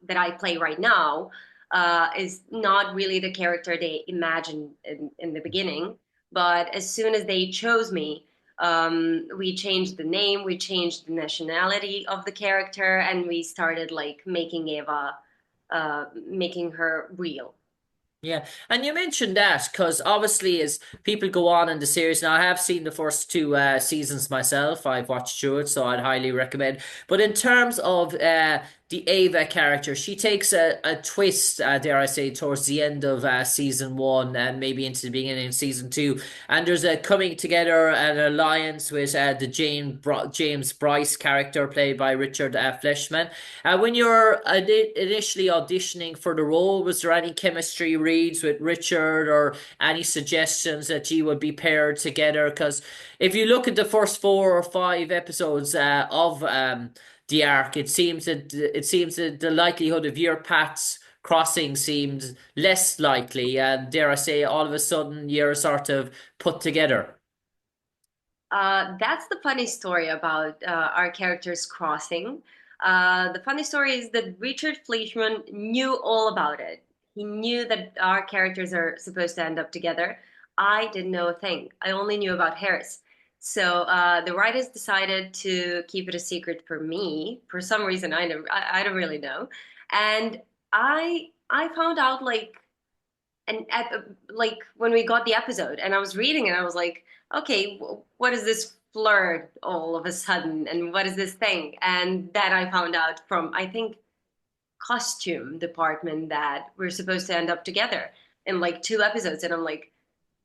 that I play right now is not really the character they imagined in the beginning. But as soon as they chose me, we changed the name, we changed the nationality of the character, and we started like making Eva, making her real. Yeah, and you mentioned that because obviously, as people go on in the series, now I have seen the first two seasons myself. I've watched through it, so I'd highly recommend. But in terms of the Ava character, she takes a twist, dare I say, towards the end of season one and maybe into the beginning of season two. And there's a coming together, an alliance with the James Bryce character played by Richard Fleshman. When you're initially auditioning for the role, was there any chemistry reads with Richard or any suggestions that you would be paired together? Because if you look at the first 4 or 5 episodes of the Ark, it seems that the likelihood of your paths crossing seemed less likely, and dare I say, all of a sudden you're sort of put together. That's the funny story about our characters crossing. The funny story is that Richard Fleischman knew all about it. He knew that our characters are supposed to end up together. I didn't know a thing. I only knew about Harris. So the writers decided to keep it a secret for me. For some reason, I don't really know. And I found out like when we got the episode, and I was reading it, I was like, okay, what is this flirt all of a sudden, and what is this thing? And then I found out from, I think, costume department that we're supposed to end up together in like 2 episodes, and I'm like,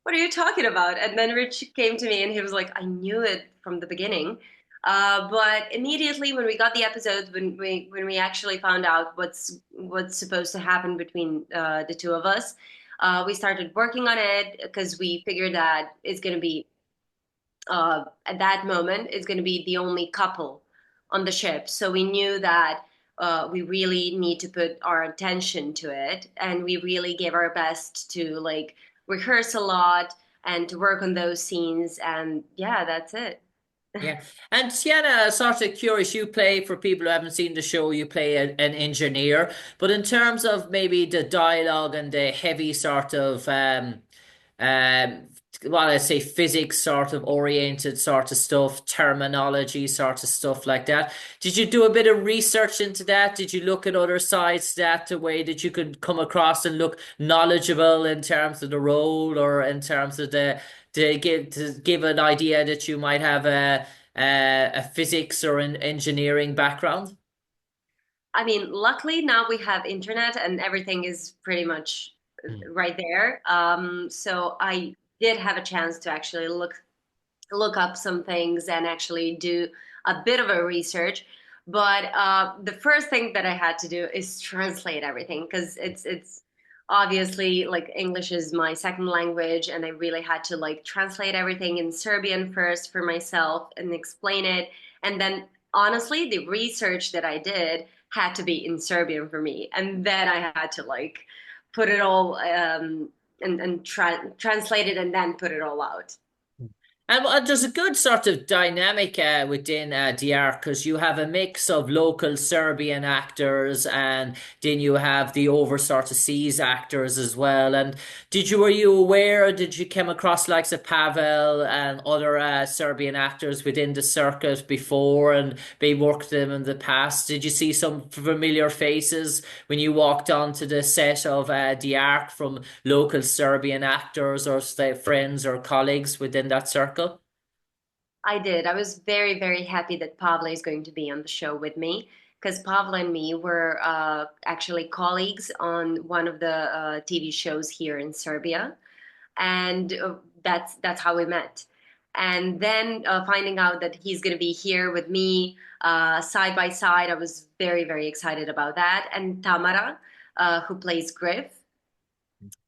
what are you talking about? And then Rich came to me and he was like, I knew it from the beginning. But immediately when we got the episodes, when we actually found out what's supposed to happen between the two of us, we started working on it because we figured that it's going to be at that moment it's going to be the only couple on the ship. So we knew that we really need to put our attention to it, and we really gave our best to like rehearse a lot and to work on those scenes. And yeah, that's it. Yeah. And Tiana, sort of curious, you play, for people who haven't seen the show, you play an engineer. But in terms of maybe the dialogue and the heavy sort of um well, I say physics sort of oriented sort of stuff, terminology sort of stuff like that. Did you do a bit of research into that? Did you look at other sides to that, the way that you could come across and look knowledgeable in terms of the role or in terms of the to give an idea that you might have a physics or an engineering background? I mean, luckily now we have internet and everything is pretty much Mm. right there. So I did have a chance to actually look up some things and actually do a bit of a research. But the first thing that I had to do is translate everything because it's obviously like English is my second language, and I really had to like translate everything in Serbian first for myself and explain it. And then honestly, the research that I did had to be in Serbian for me, and then I had to like put it all and translate it and then put it all out. And there's a good sort of dynamic within DR because you have a mix of local Serbian actors and then you have the over sort of seas actors as well. And were you aware, did you come across likes of Pavel and other Serbian actors within the circuit before and they worked them in the past? Did you see some familiar faces when you walked onto the set of The Ark from local Serbian actors or say, friends or colleagues within that circle? I did. I was very, very happy that Pavla is going to be on the show with me because Pavla and me were actually colleagues on one of the TV shows here in Serbia, and that's how we met. And then finding out that he's going to be here with me side by side, I was very, very excited about that. And Tamara, who plays Griff,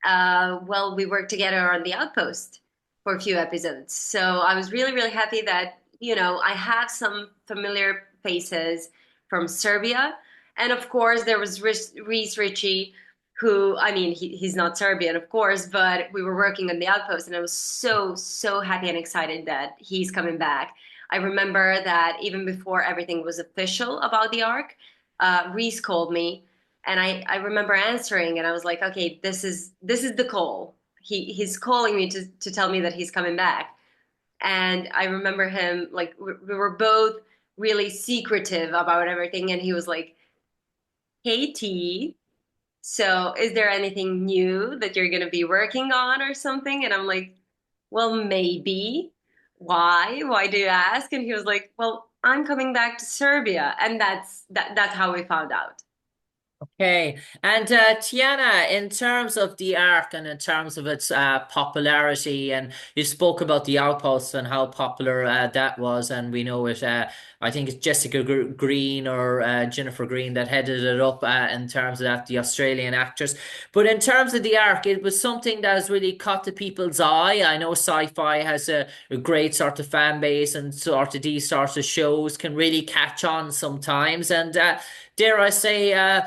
well, we worked together on The Outpost for a few episodes. So I was really, really happy that, I have some familiar faces from Serbia. And of course, there was Reese Ritchie, who, I mean, he's not Serbian, of course, but we were working on The Outpost, and I was so, so happy and excited that he's coming back. I remember that even before everything was official about the arc, Reese called me, and I remember answering, and I was like, okay, this is the call. He's calling me to tell me that he's coming back. And I remember him like we were both really secretive about everything, and he was like, "Hey T, so is there anything new that you're gonna be working on or something?" And I'm like, "Well, maybe. Why? Why do you ask?" And he was like, "Well, I'm coming back to Serbia," and that's how we found out. Okay. And Tiana, in terms of the Ark and in terms of its popularity, and you spoke about the Outpost and how popular that was, and we know it. I think it's Jessica Green or Jennifer Green that headed it up in terms of that, the Australian actress. But in terms of the Ark, it was something that has really caught the people's eye. I know sci-fi has a great sort of fan base, and sort of these sorts of shows can really catch on sometimes. And dare I say,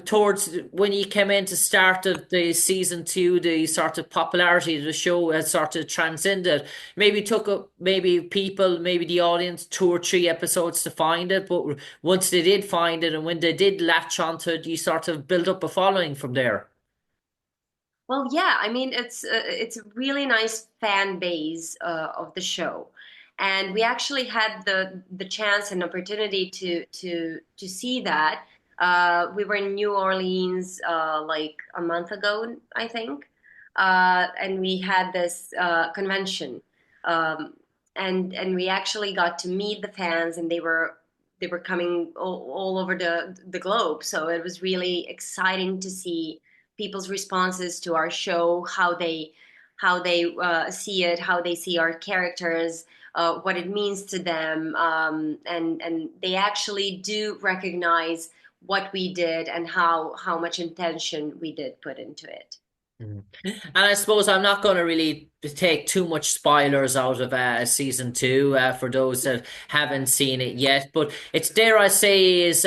towards when you came in to start of the season 2, the sort of popularity of the show has sort of transcended. Maybe took up maybe people, maybe the audience 2 or 3 episodes to find it, but once they did find it and when they did latch onto it, you sort of build up a following from there. Well, yeah, I mean it's a really nice fan base of the show, and we actually had the chance and opportunity to see that. We were in New Orleans like a month ago, I think, and we had this convention, um, and we actually got to meet the fans, and they were coming all over the globe, so it was really exciting to see people's responses to our show, how they see it, how they see our characters, what it means to them, and they actually do recognize what we did and how much intention we did put into it. Mhm. And I suppose I'm not going to really take too much spoilers out of season 2 for those that haven't seen it yet. But it's dare I say is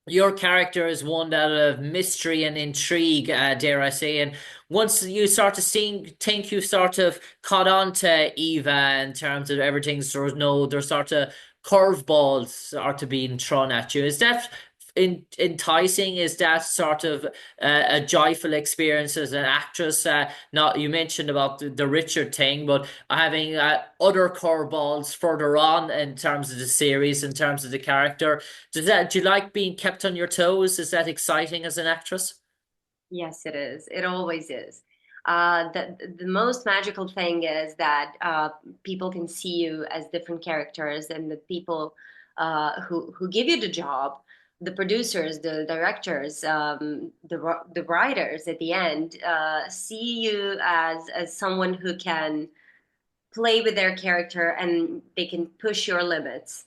your character is one that of mystery and intrigue, dare I say. And once you start to think you sort of caught on to Eva in terms of everything, sort of no, there's sort of curveballs are to being thrown at you. Is that enticing? Is that sort of a joyful experience as an actress? Not you mentioned about the Richard thing, but having other curveballs further on in terms of the series, in terms of the character. Do you like being kept on your toes? Is that exciting as an actress? Yes, it is. It always is. The most magical thing is that people can see you as different characters, and the people who give you the job, the producers, the directors, the writers at the end, see you as someone who can play with their character and they can push your limits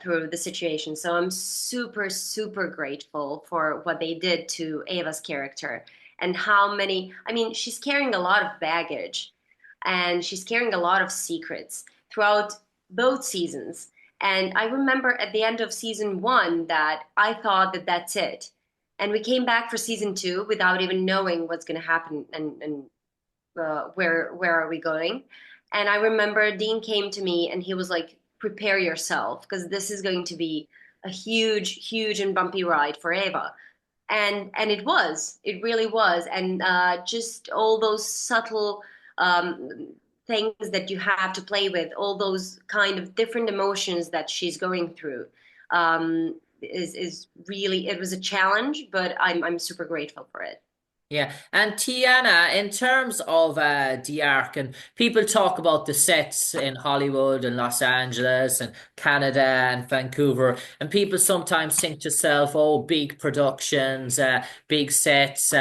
through the situation. So I'm super, super grateful for what they did to Ava's character and how many, I mean, she's carrying a lot of baggage and she's carrying a lot of secrets throughout both seasons. And I remember at the end of season 1 that I thought that that's it. And we came back for season 2 without even knowing what's going to happen and where are we going? And I remember Dean came to me and he was like, prepare yourself because this is going to be a huge, huge and bumpy ride for Ava. And it really was. And just all those subtle things that you have to play with, all those kind of different emotions that she's going through, is really, it was a challenge, but I'm super grateful for it. Yeah, and Tiana, in terms of the Ark, and people talk about the sets in Hollywood and Los Angeles and Canada and Vancouver, and people sometimes think to themselves, "Oh, big productions, big sets.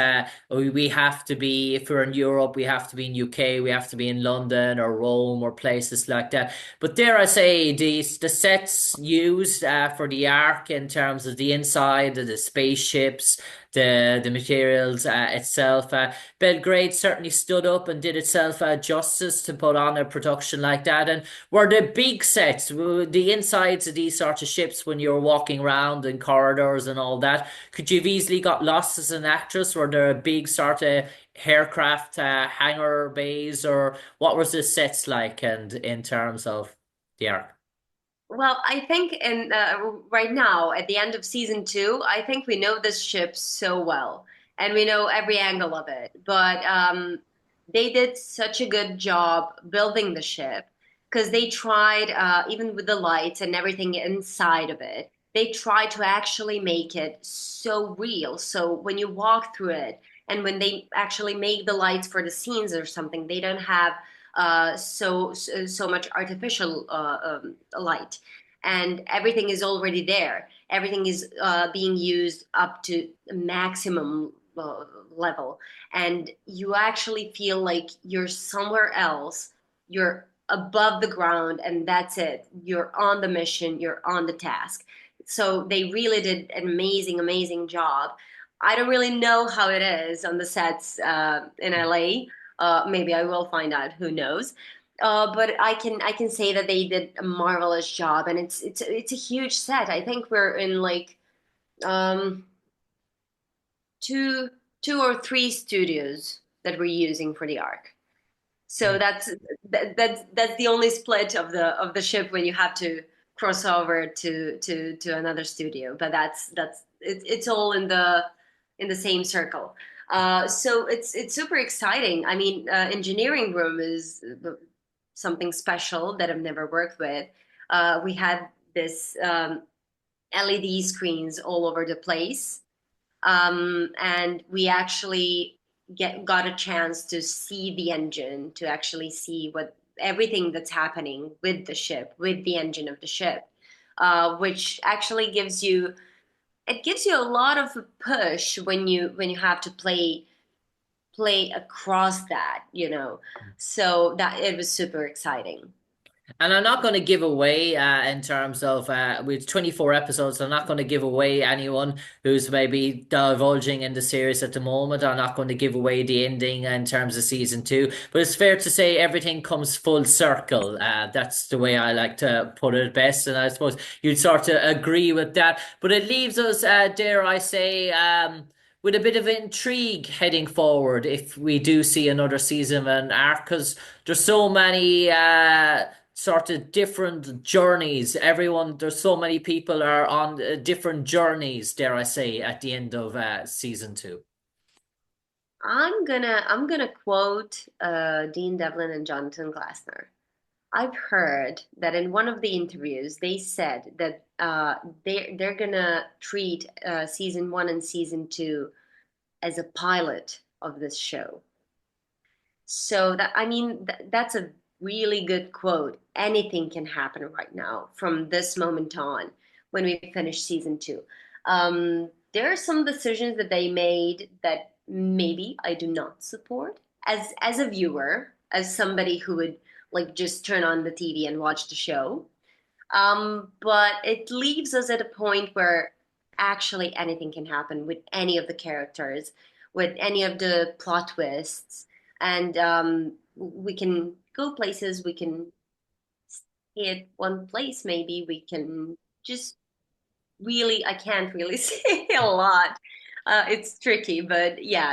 We have to be if we're in Europe, we have to be in UK, we have to be in London or Rome or places like that." But dare I say, the sets used for the Ark in terms of the inside of the spaceships, the materials itself. Belgrade certainly stood up and did itself justice to put on a production like that. And were the big sets, the insides of these sorts of ships when you were walking around in corridors and all that, could you have easily got lost as an actress? Were there a big sort of aircraft hangar bays, or what was the sets like and in terms of the Ark? Well, I think in right now at the end of season two, I think we know this ship so well, and we know every angle of it. But they did such a good job building the ship because they tried, even with the lights and everything inside of it, they tried to actually make it so real. So when you walk through it, and when they actually make the lights for the scenes or something, they don't have so much artificial light, and everything is already there. Everything is being used up to maximum level, and you actually feel like you're somewhere else. You're above the ground, and that's it. You're on the mission. You're on the task. So they really did an amazing job. I don't really know how it is on the sets in LA. Maybe I will find out. Who knows? But I can say that they did a marvelous job, and it's a huge set. I think we're in like um, two two or three studios that we're using for the Ark. So that's the only split of the ship when you have to cross over to another studio. But it's all in the same circle. So it's super exciting. I mean, engineering room is something special that I've never worked with. We had this LED screens all over the place, and we actually got a chance to see the engine, to actually see what everything that's happening with the ship, with the engine of the ship, which actually gives you a lot of push when you have to play across that, you know. So that it was super exciting. And I'm not going to give away, in terms of, with 24 episodes, I'm not going to give away anyone who's maybe divulging in the series at the moment. I'm not going to give away the ending in terms of season two. But it's fair to say everything comes full circle. That's the way I like to put it best. And I suppose you'd sort of agree with that. But it leaves us, dare I say, with a bit of intrigue heading forward if we do see another season of an arc, because there's so many sort of different journeys. There's so many people are on different journeys, dare I say, at the end of season two. I'm gonna quote Dean Devlin and Jonathan Glassner. I've heard that in one of the interviews they said that they're gonna treat season one and season two as a pilot of this show. So that I mean that's a really good quote. Anything can happen right now from this moment on when we finish season two. There are some decisions that they made that maybe I do not support as a viewer, as somebody who would like just turn on the TV and watch the show. But it leaves us at a point where actually anything can happen with any of the characters, with any of the plot twists, and we can go places. We can stay at one place. Maybe we can just really. I can't really say a lot. It's tricky, but yeah.